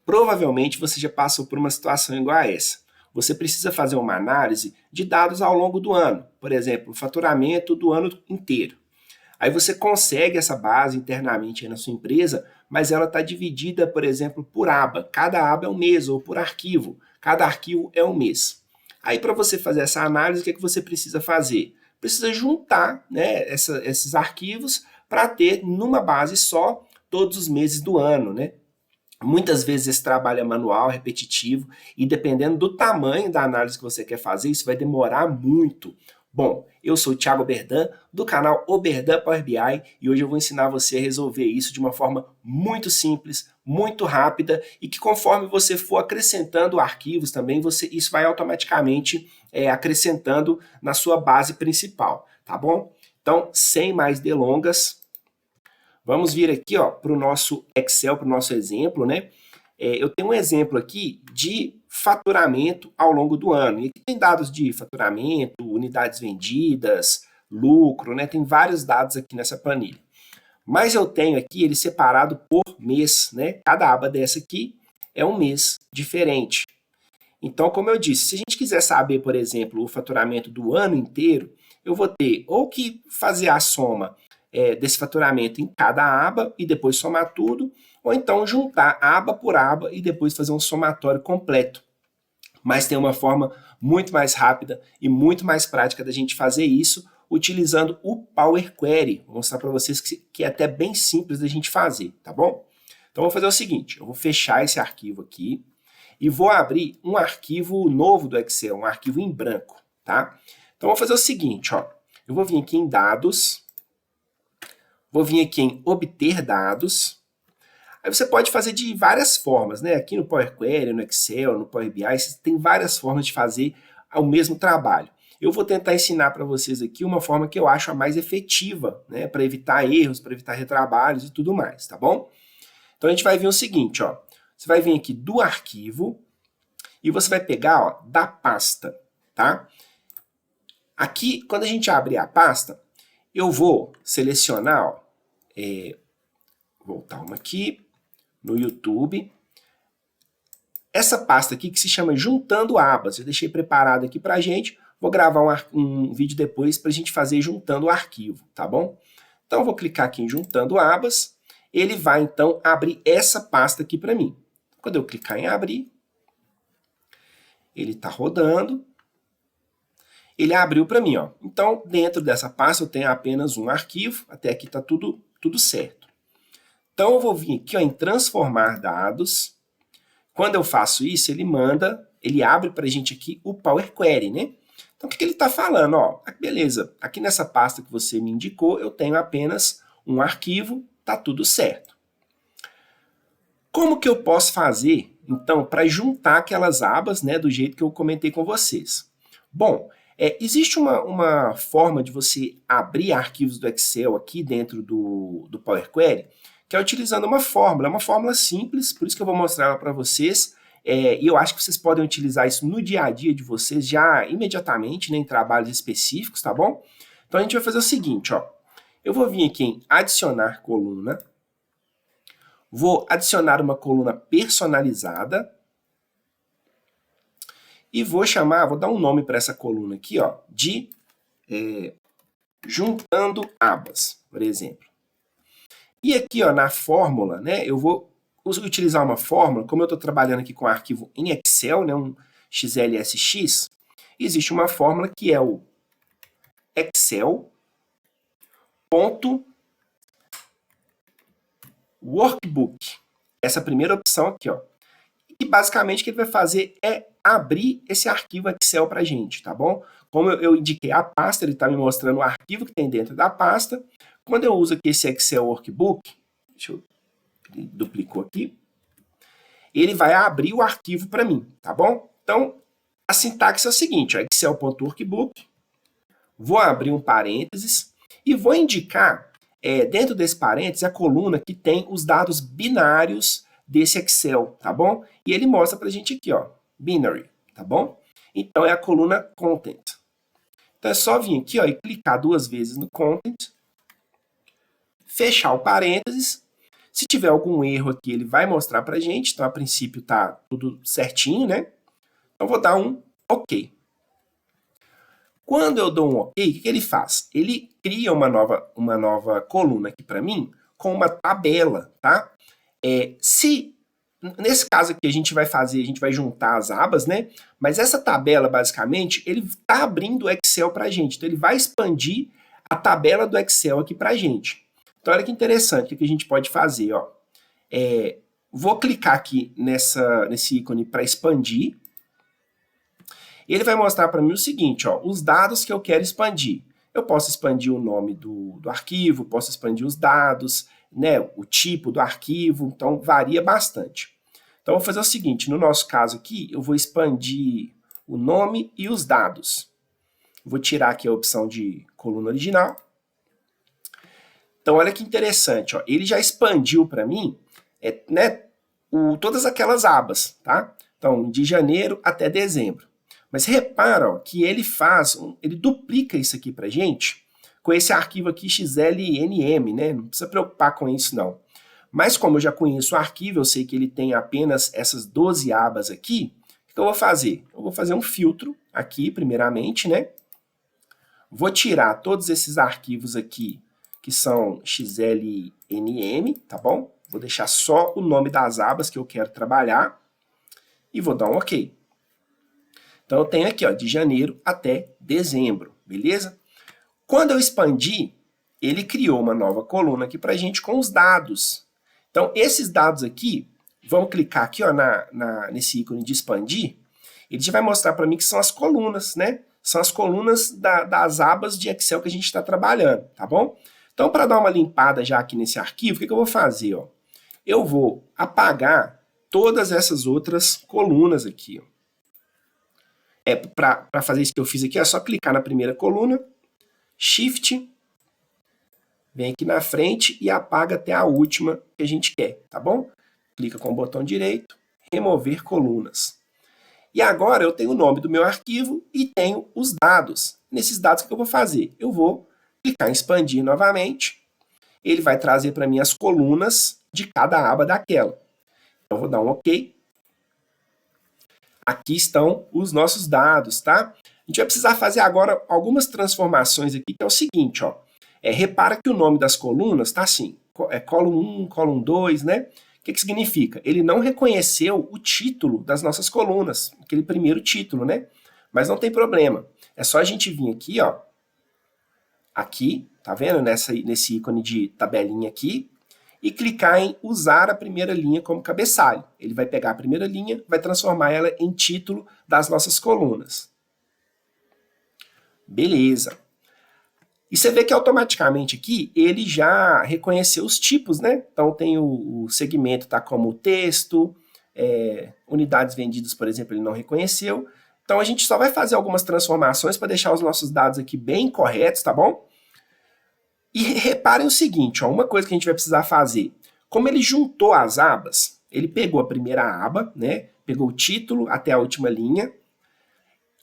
Provavelmente você já passou por uma situação igual a essa. Você precisa fazer uma análise de dados ao longo do ano, por exemplo, o faturamento do ano inteiro. Aí você consegue essa base internamente aí na sua empresa, mas ela está dividida, por exemplo, por aba. Cada aba é um mês, ou por arquivo. Cada arquivo é um mês. Aí para você fazer essa análise, o que é que você precisa fazer? Precisa juntar, né, esses arquivos para ter numa base só todos os meses do ano, né? Muitas vezes esse trabalho é manual, repetitivo, e dependendo do tamanho da análise que você quer fazer, isso vai demorar muito. Bom, eu sou o Thiago Oberdan, do canal Oberdan Power BI, e hoje eu vou ensinar você a resolver isso de uma forma muito simples, muito rápida, e que conforme você for acrescentando arquivos também, isso vai automaticamente acrescentando na sua base principal, tá bom? Então, sem mais delongas, vamos vir aqui para o nosso Excel, para o nosso exemplo, né? Eu tenho um exemplo aqui de faturamento ao longo do ano. E aqui tem dados de faturamento, unidades vendidas, lucro, né? Tem vários dados aqui nessa planilha. Mas eu tenho aqui ele separado por mês, né? Cada aba dessa aqui é um mês diferente. Então, como eu disse, se a gente quiser saber, por exemplo, o faturamento do ano inteiro, eu vou ter ou que fazer a soma desse faturamento em cada aba e depois somar tudo, ou então juntar aba por aba e depois fazer um somatório completo. Mas tem uma forma muito mais rápida e muito mais prática da gente fazer isso utilizando o Power Query. Vou mostrar para vocês que é até bem simples da gente fazer, tá bom? Então, eu vou fazer o seguinte, eu vou fechar esse arquivo aqui e vou abrir um arquivo novo do Excel, um arquivo em branco, tá? Então, eu vou fazer o seguinte, ó, eu vou vir aqui em Dados, vou vir aqui em Obter Dados. Aí você pode fazer de várias formas, né? Aqui no Power Query, no Excel, no Power BI, você tem várias formas de fazer o mesmo trabalho. Eu vou tentar ensinar para vocês aqui uma forma que eu acho a mais efetiva, né? Para evitar erros, para evitar retrabalhos e tudo mais, tá bom? Então a gente vai ver o seguinte, ó. Você vai vir aqui do arquivo e você vai pegar, ó, da pasta, tá? Aqui, quando a gente abrir a pasta, eu vou selecionar, ó, voltar uma aqui, no YouTube, essa pasta aqui que se chama Juntando Abas. Eu deixei preparado aqui pra gente, vou gravar um vídeo depois pra gente fazer juntando o arquivo, tá bom? Então eu vou clicar aqui em Juntando Abas, ele vai então abrir essa pasta aqui para mim. Quando eu clicar em abrir, ele está rodando, ele abriu para mim, ó. Então, dentro dessa pasta eu tenho apenas um arquivo, até aqui está tudo certo. Então, eu vou vir aqui, ó, em transformar dados. Quando eu faço isso, ele abre para a gente aqui o Power Query, né? Então, o que ele está falando? Ó, beleza, aqui nessa pasta que você me indicou, eu tenho apenas um arquivo, tá tudo certo. Como que eu posso fazer, então, para juntar aquelas abas, né, do jeito que eu comentei com vocês? Bom, existe uma forma de você abrir arquivos do Excel aqui dentro do Power Query, que é utilizando uma fórmula simples, por isso que eu vou mostrar ela para vocês, e eu acho que vocês podem utilizar isso no dia a dia de vocês, já imediatamente, né, em trabalhos específicos, tá bom? Então a gente vai fazer o seguinte, ó, eu vou vir aqui em adicionar coluna, vou adicionar uma coluna personalizada, e vou dar um nome para essa coluna aqui, ó, de juntando abas, por exemplo. E aqui, ó, na fórmula, né, eu vou utilizar uma fórmula, como eu estou trabalhando aqui com arquivo em Excel, né, um XLSX, existe uma fórmula que é o Excel.workbook. Essa primeira opção aqui, ó. E basicamente o que ele vai fazer é abrir esse arquivo Excel para a gente, tá bom? Como eu indiquei a pasta, ele está me mostrando o arquivo que tem dentro da pasta. Quando eu uso aqui esse Excel Workbook, ele duplicou aqui, ele vai abrir o arquivo para mim, tá bom? Então, a sintaxe é o seguinte, Excel.workbook, vou abrir um parênteses e vou indicar, dentro desse parênteses, a coluna que tem os dados binários desse Excel, tá bom? E ele mostra pra gente aqui, ó, binary, tá bom? Então, é a coluna content. Então, é só vir aqui, ó, e clicar 2 vezes no content, fechar o parênteses. Se tiver algum erro aqui, ele vai mostrar para a gente. Então, a princípio, está tudo certinho, né? Então, vou dar um OK. Quando eu dou um OK, o que ele faz? Ele cria uma nova coluna aqui para mim com uma tabela, tá? Nesse caso aqui a gente vai juntar as abas, né? Mas essa tabela, basicamente, ele está abrindo o Excel para a gente. Então, ele vai expandir a tabela do Excel aqui para a gente. Então, olha que interessante o que a gente pode fazer, ó. Vou clicar aqui nesse ícone para expandir. Ele vai mostrar para mim o seguinte, ó, os dados que eu quero expandir. Eu posso expandir o nome do arquivo, posso expandir os dados, né, o tipo do arquivo, então varia bastante. Então, eu vou fazer o seguinte, no nosso caso aqui, eu vou expandir o nome e os dados. Vou tirar aqui a opção de coluna original. Então, olha que interessante, ó, ele já expandiu para mim, né, todas aquelas abas, tá? Então, de janeiro até dezembro. Mas repara, ó, que ele duplica isso aqui pra gente com esse arquivo aqui XLNM, né? Não precisa preocupar com isso, não. Mas como eu já conheço o arquivo, eu sei que ele tem apenas essas 12 abas aqui, o que eu vou fazer? Eu vou fazer um filtro aqui, primeiramente, né? Vou tirar todos esses arquivos aqui, que são XLNM, tá bom? Vou deixar só o nome das abas que eu quero trabalhar e vou dar um OK. Então, eu tenho aqui, ó, de janeiro até dezembro, beleza? Quando eu expandi, ele criou uma nova coluna aqui para a gente com os dados. Então, esses dados aqui, vamos clicar aqui, ó, nesse ícone de expandir, ele já vai mostrar para mim que são as colunas, né? São as colunas das abas de Excel que a gente está trabalhando, tá bom? Então, para dar uma limpada já aqui nesse arquivo, o que eu vou fazer, ó? Eu vou apagar todas essas outras colunas aqui, ó. Para fazer isso que eu fiz aqui, é só clicar na primeira coluna, Shift, vem aqui na frente e apaga até a última que a gente quer, tá bom? Clica com o botão direito, remover colunas. E agora eu tenho o nome do meu arquivo e tenho os dados. Nesses dados, o que eu vou fazer? Eu vou clicar em expandir novamente, ele vai trazer para mim as colunas de cada aba daquela. Então, eu vou dar um OK. Aqui estão os nossos dados, tá? A gente vai precisar fazer agora algumas transformações aqui, que é o seguinte, ó. Repara que o nome das colunas tá assim, coluna 1, coluna 2, né? O que significa? Ele não reconheceu o título das nossas colunas, aquele primeiro título, né? Mas não tem problema. É só a gente vir aqui, ó. Aqui, tá vendo? Nesse ícone de tabelinha aqui, e clicar em usar a primeira linha como cabeçalho. Ele vai pegar a primeira linha, vai transformar ela em título das nossas colunas. Beleza. E você vê que automaticamente aqui ele já reconheceu os tipos, né? Então tem o segmento tá como texto, unidades vendidas, por exemplo, ele não reconheceu. Então a gente só vai fazer algumas transformações para deixar os nossos dados aqui bem corretos, tá bom? E reparem o seguinte, ó, uma coisa que a gente vai precisar fazer. Como ele juntou as abas, ele pegou a primeira aba, né? Pegou o título até a última linha.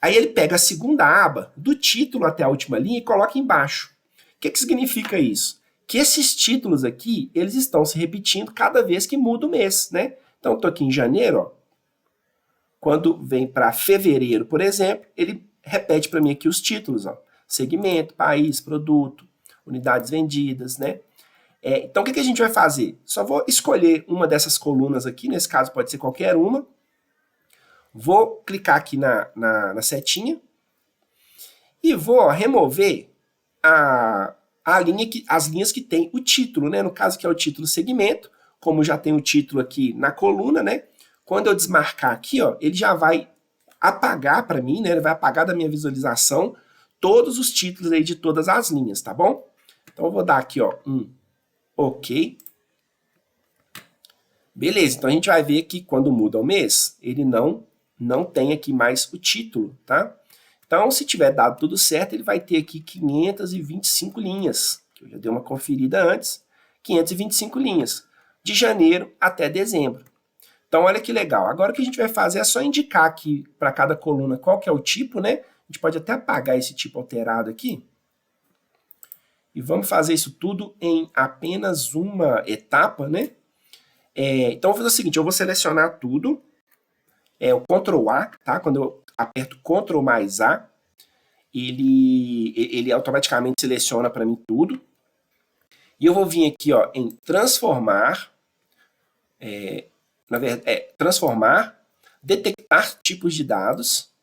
Aí ele pega a segunda aba, do título até a última linha, e coloca embaixo. O que significa isso? Que esses títulos aqui, eles estão se repetindo cada vez que muda o mês, né? Então, eu estou aqui em janeiro, ó. Quando vem para fevereiro, por exemplo, ele repete para mim aqui os títulos, ó. Segmento, país, produto, unidades vendidas, né? Então, o que a gente vai fazer? Só vou escolher uma dessas colunas aqui, nesse caso pode ser qualquer uma. Vou clicar aqui na setinha e vou remover as linhas que tem o título, né? No caso que é o título segmento, como já tem o título aqui na coluna, né? Quando eu desmarcar aqui, ó, ele já vai apagar para mim, né? Ele vai apagar da minha visualização todos os títulos aí de todas as linhas, tá bom? Então, eu vou dar aqui, ó, um OK. Beleza, então a gente vai ver que quando muda o mês, ele não tem aqui mais o título, tá? Então, se tiver dado tudo certo, ele vai ter aqui 525 linhas, que eu já dei uma conferida antes, 525 linhas, de janeiro até dezembro. Então, olha que legal. Agora o que a gente vai fazer é só indicar aqui para cada coluna qual que é o tipo, né? A gente pode até apagar esse tipo alterado aqui. E vamos fazer isso tudo em apenas uma etapa, né? Então, eu vou fazer o seguinte, eu vou selecionar tudo, o Ctrl A, tá? Quando eu aperto Ctrl mais A, ele automaticamente seleciona para mim tudo. E eu vou vir aqui, ó, em transformar, transformar, detectar tipos de dados,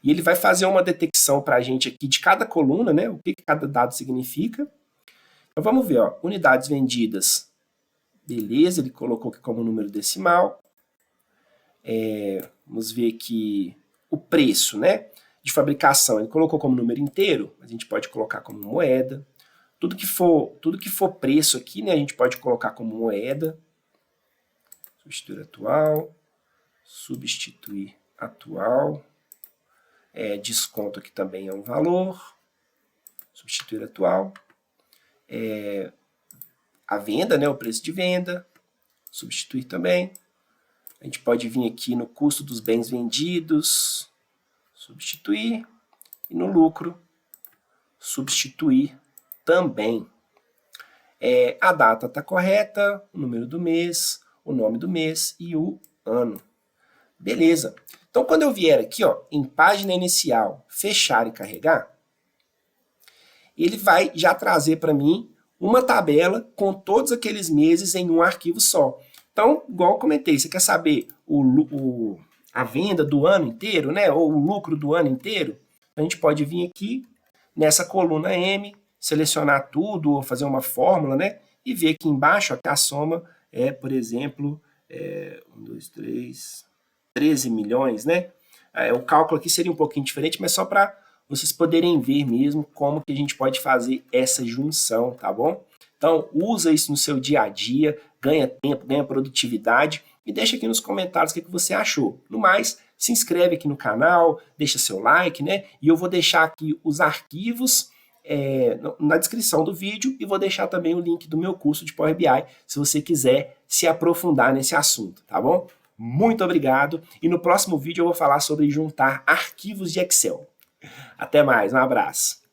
e ele vai fazer uma detecção para a gente aqui de cada coluna, né, o que cada dado significa. Então vamos ver, ó, unidades vendidas, beleza, ele colocou aqui como número decimal. Vamos ver aqui o preço, né, de fabricação, ele colocou como número inteiro, a gente pode colocar como moeda. Tudo que for preço aqui, né, a gente pode colocar como moeda. Substituir atual. Substituir atual. Desconto aqui também é um valor. Substituir atual. A venda, né, o preço de venda. Substituir também. A gente pode vir aqui no custo dos bens vendidos. Substituir. E no lucro, substituir também. A data está correta, o número do mês, o nome do mês e o ano. Beleza. Então, quando eu vier aqui, ó, em página inicial, fechar e carregar, ele vai já trazer para mim uma tabela com todos aqueles meses em um arquivo só. Então, igual eu comentei, você quer saber a venda do ano inteiro, né, ou o lucro do ano inteiro? A gente pode vir aqui nessa coluna M, selecionar tudo, ou fazer uma fórmula, né? E ver aqui embaixo ó, que a soma é, por exemplo, 13 milhões, né? O cálculo aqui seria um pouquinho diferente, mas só para vocês poderem ver mesmo como que a gente pode fazer essa junção, tá bom? Então, usa isso no seu dia a dia, ganha tempo, ganha produtividade e deixa aqui nos comentários o que você achou. No mais, se inscreve aqui no canal, deixa seu like, né? E eu vou deixar aqui os arquivos na descrição do vídeo e vou deixar também o link do meu curso de Power BI, se você quiser se aprofundar nesse assunto, tá bom? Muito obrigado e no próximo vídeo eu vou falar sobre juntar arquivos de Excel. Até mais, um abraço.